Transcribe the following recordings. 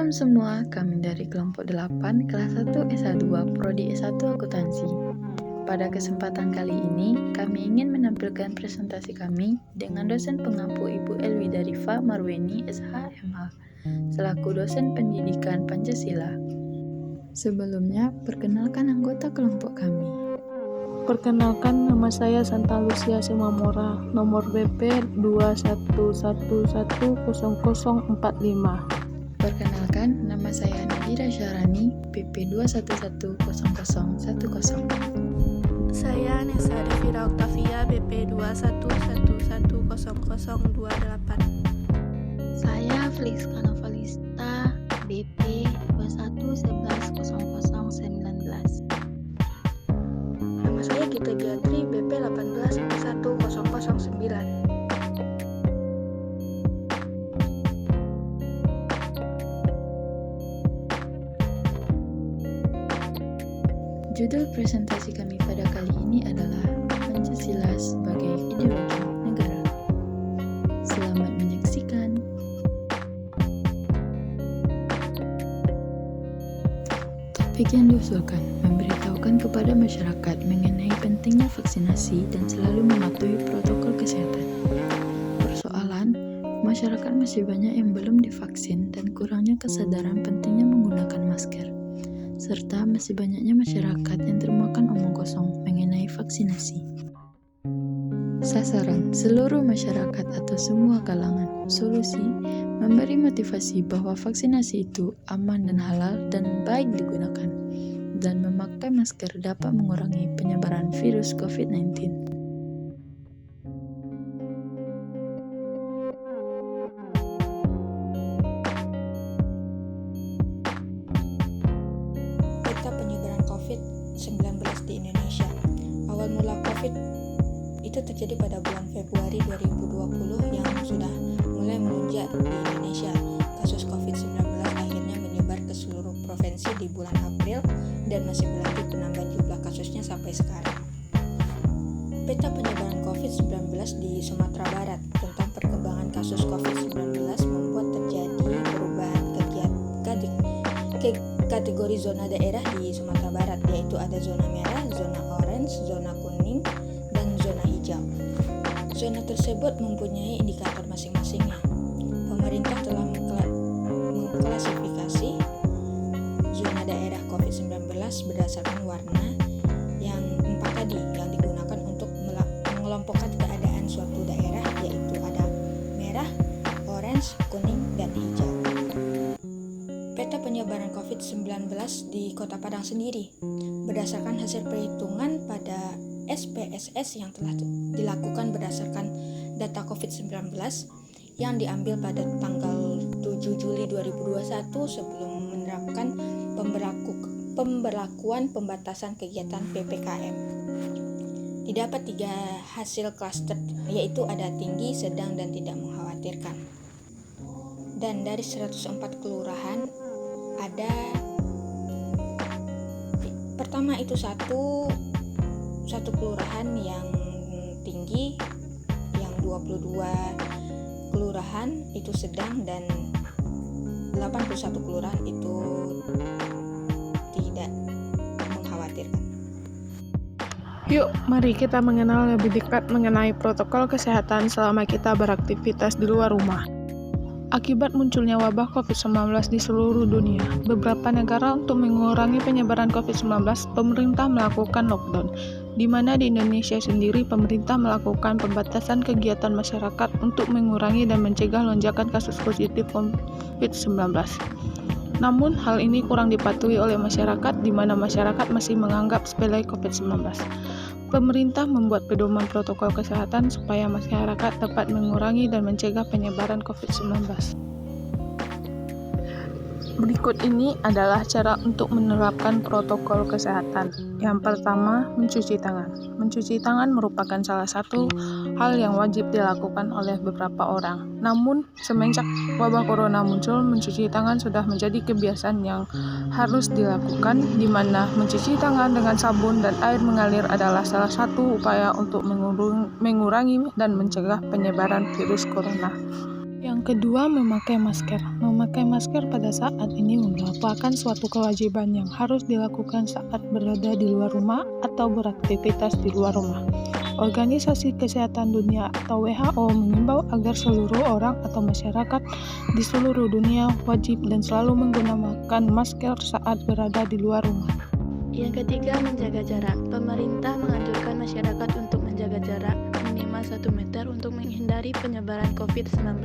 Salam semua, kami dari kelompok 8 kelas 1 S2 Prodi S1 Akuntansi. Pada kesempatan kali ini, kami ingin menampilkan presentasi kami dengan dosen pengampu Ibu Elwida Rifa Marweni SHMH, selaku dosen pendidikan Pancasila. Sebelumnya, perkenalkan anggota kelompok kami. Perkenalkan, nama saya Santa Lucia Simamora, nomor BP 211100045. Perkenalkan, nama saya Nadira Syarani, BP 2110010. Saya Nesa Devira Octavia, BP 211100028. Saya Feliska Novalista, BP 2111019. Nama saya Gita Jatri, BP 1811009. Judul presentasi kami pada kali ini adalah Pancasila sebagai Ideologi Negara. Selamat menyaksikan. Topik yang diusulkan memberitahukan kepada masyarakat mengenai pentingnya vaksinasi dan selalu mematuhi protokol kesehatan. Persoalan, masyarakat masih banyak yang belum divaksin dan kurangnya kesadaran pentingnya menggunakan masker, serta masih banyaknya masyarakat yang termakan omong kosong mengenai vaksinasi. Sasaran seluruh masyarakat atau semua kalangan. Solusi, memberi motivasi bahwa vaksinasi itu aman dan halal dan baik digunakan, dan memakai masker dapat mengurangi penyebaran virus COVID-19. Peta penyebaran COVID-19 di Indonesia. Awal mula COVID itu terjadi pada bulan Februari 2020 yang sudah mulai melonjak di Indonesia. Kasus COVID-19 akhirnya menyebar ke seluruh provinsi di bulan April dan masih berlanjut penambahan jumlah kasusnya sampai sekarang. Peta penyebaran COVID-19 di Sumatera Barat tentang perkembangan kasus COVID-19 membuat terjadi perubahan kategori zona daerah di Sumatera Barat, yaitu ada zona merah, zona orange, zona kuning, dan zona hijau. Zona tersebut mempunyai indikator masing-masingnya. Pemerintah telah mengklasifikasi zona daerah COVID-19 berdasarkan warna yang 4 tadi yang digunakan untuk mengelompokkan keadaan suatu daerah, yaitu ada merah, orange, kuning, dan hijau. Peta penyebaran COVID-19 di Kota Padang sendiri berdasarkan hasil perhitungan pada SPSS yang telah dilakukan berdasarkan data COVID-19 yang diambil pada tanggal 7 Juli 2021 sebelum menerapkan pemberlakuan pembatasan kegiatan PPKM. Didapat 3 hasil klaster, yaitu ada tinggi, sedang, dan tidak mengkhawatirkan. Dan dari 104 kelurahan ada pertama itu satu kelurahan yang tinggi, yang 22 kelurahan itu sedang, dan 81 kelurahan itu tidak mengkhawatirkan. Yuk, mari kita mengenal lebih dekat mengenai protokol kesehatan selama kita beraktivitas di luar rumah. Akibat munculnya wabah COVID-19 di seluruh dunia, beberapa negara untuk mengurangi penyebaran COVID-19, pemerintah melakukan lockdown, di mana di Indonesia sendiri pemerintah melakukan pembatasan kegiatan masyarakat untuk mengurangi dan mencegah lonjakan kasus positif COVID-19. Namun, hal ini kurang dipatuhi oleh masyarakat, di mana masyarakat masih menganggap sepele COVID-19. Pemerintah membuat pedoman protokol kesehatan supaya masyarakat dapat mengurangi dan mencegah penyebaran COVID-19. Berikut ini adalah cara untuk menerapkan protokol kesehatan. Yang pertama, mencuci tangan. Mencuci tangan merupakan salah satu hal yang wajib dilakukan oleh beberapa orang. Namun, semenjak wabah corona muncul, mencuci tangan sudah menjadi kebiasaan yang harus dilakukan, di mana mencuci tangan dengan sabun dan air mengalir adalah salah satu upaya untuk mengurangi dan mencegah penyebaran virus corona. Yang Yang kedua, memakai masker. Memakai masker pada saat ini merupakan suatu kewajiban yang harus dilakukan saat berada di luar rumah atau beraktivitas di luar rumah. Organisasi Kesehatan Dunia atau WHO mengimbau agar seluruh orang atau masyarakat di seluruh dunia wajib dan selalu menggunakan masker saat berada di luar rumah. Yang ketiga, menjaga jarak. Pemerintah menganjurkan masyarakat untuk menjaga jarak minimal 1 meter untuk menghindari penyebaran COVID-19.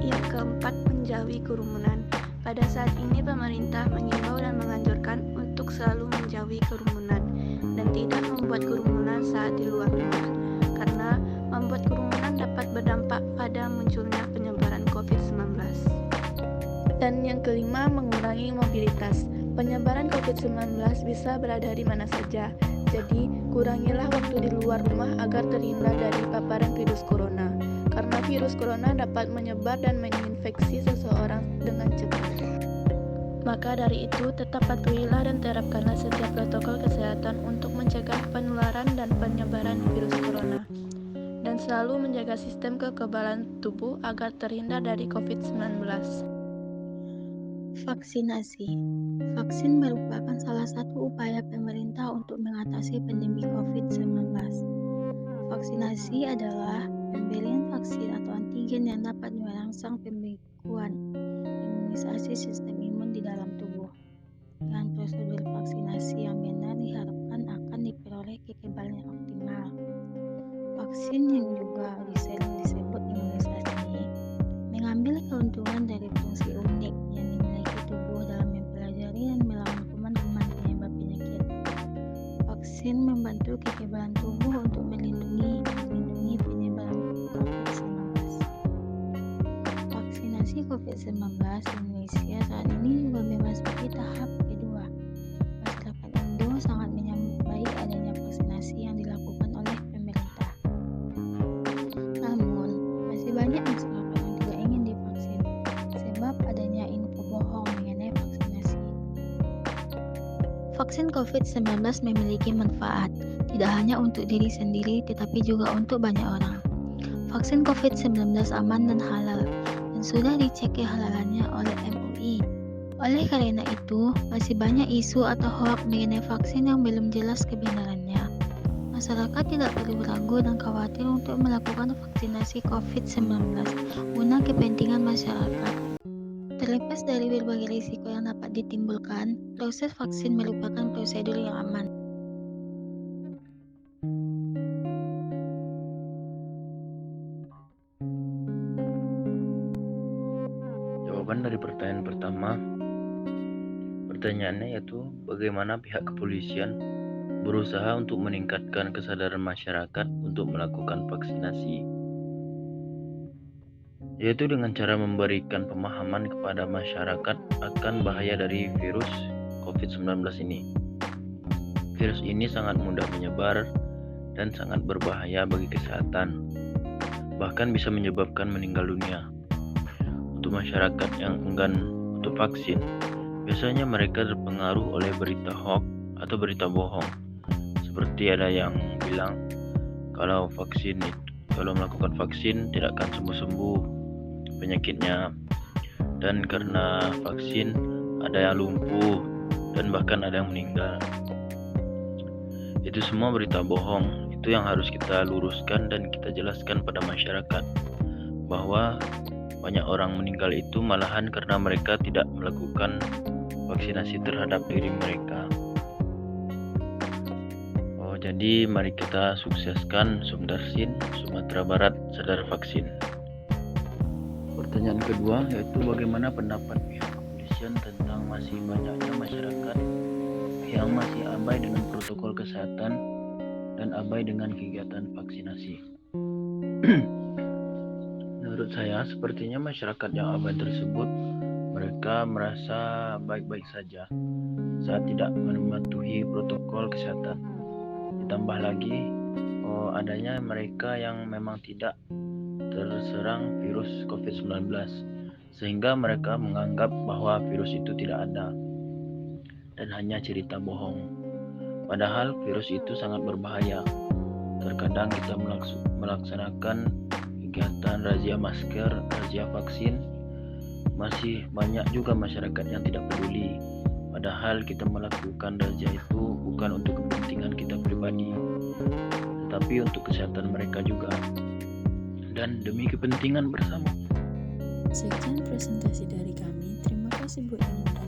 Yang keempat, menjauhi kerumunan. Pada saat ini pemerintah mengimbau dan menganjurkan untuk selalu menjauhi kerumunan dan tidak membuat kerumunan saat di luar rumah, karena membuat kerumunan dapat berdampak pada munculnya penyebaran COVID-19. Dan yang kelima, mengurangi mobilitas. Penyebaran COVID-19 bisa berada di mana saja, jadi kurangilah waktu di luar rumah agar terhindar dari paparan virus corona, karena virus corona dapat menyebar dan menginfeksi seseorang dengan cepat. Maka dari itu, tetap patuhilah dan terapkanlah setiap protokol kesehatan untuk mencegah penularan dan penyebaran virus corona, dan selalu menjaga sistem kekebalan tubuh agar terhindar dari COVID-19. Vaksinasi. Vaksin merupakan salah satu upaya pemerintah untuk mengatasi pandemi COVID-19. Vaksinasi adalah pemberian vaksin atau antigen yang dapat merangsang pembekuan imunisasi sistem imun di dalam tubuh. Dengan prosedur vaksinasi yang benar diharapkan akan diperoleh kekebalan yang optimal. Vaksin yang juga sering disebut imunisasi mengambil keuntungan dari fungsi unik yang dimiliki tubuh dalam mempelajari dan melawan kuman-kuman penyebab penyakit. Vaksin membantu kekebalan tubuh untuk melindungi penyebaran COVID-19. Vaksinasi COVID-19 di Indonesia saat ini juga memasuki tahap kedua. Masyarakat Indo sangat menyambut baik adanya vaksinasi yang dilakukan oleh pemerintah. Namun, masih banyak masyarakat yang tidak ingin divaksin sebab adanya info bohong mengenai vaksinasi. Vaksin COVID-19 memiliki manfaat, tidak hanya untuk diri sendiri tetapi juga untuk banyak orang. Vaksin COVID-19 aman dan halal, dan sudah dicek kehalalannya oleh MUI. Oleh karena itu, masih banyak isu atau hoaks mengenai vaksin yang belum jelas kebenarannya. Masyarakat tidak perlu ragu dan khawatir untuk melakukan vaksinasi COVID-19 guna kepentingan masyarakat. Terlepas dari berbagai risiko yang dapat ditimbulkan, proses vaksin merupakan prosedur yang aman. Jawaban dari pertanyaan pertama, pertanyaannya yaitu bagaimana pihak kepolisian berusaha untuk meningkatkan kesadaran masyarakat untuk melakukan vaksinasi, yaitu dengan cara memberikan pemahaman kepada masyarakat akan bahaya dari virus COVID-19 ini. Virus ini sangat mudah menyebar dan sangat berbahaya bagi kesehatan, bahkan bisa menyebabkan meninggal dunia. Untuk masyarakat yang enggan untuk vaksin, biasanya mereka terpengaruh oleh berita hoax atau berita bohong. Seperti ada yang bilang kalau melakukan vaksin tidak akan sembuh-sembuh penyakitnya, dan karena vaksin ada yang lumpuh dan bahkan ada yang meninggal. Itu semua berita bohong. Itu yang harus kita luruskan dan kita jelaskan pada masyarakat bahwa banyak orang meninggal itu malahan karena mereka tidak melakukan vaksinasi terhadap diri mereka. Jadi mari kita sukseskan Sumdarsin Sumatera Barat sadar vaksin. Pertanyaan kedua yaitu bagaimana pendapat pihak kepolisian tentang masih banyaknya masyarakat yang masih abai dengan protokol kesehatan dan abai dengan kegiatan vaksinasi. Menurut saya sepertinya masyarakat yang abai tersebut mereka merasa baik-baik saja saat tidak mematuhi protokol kesehatan. Ditambah lagi adanya mereka yang memang tidak terserang virus COVID-19 sehingga mereka menganggap bahwa virus itu tidak ada dan hanya cerita bohong. Padahal virus itu sangat berbahaya. Terkadang kita melaksanakan kegiatan razia masker, razia vaksin, masih banyak juga masyarakat yang tidak peduli. Padahal kita melakukan razia itu bukan untuk kepentingan kita pribadi, tetapi untuk kesehatan mereka juga, dan demi kepentingan bersama. Sekian presentasi dari kami. Terima kasih buat yang udah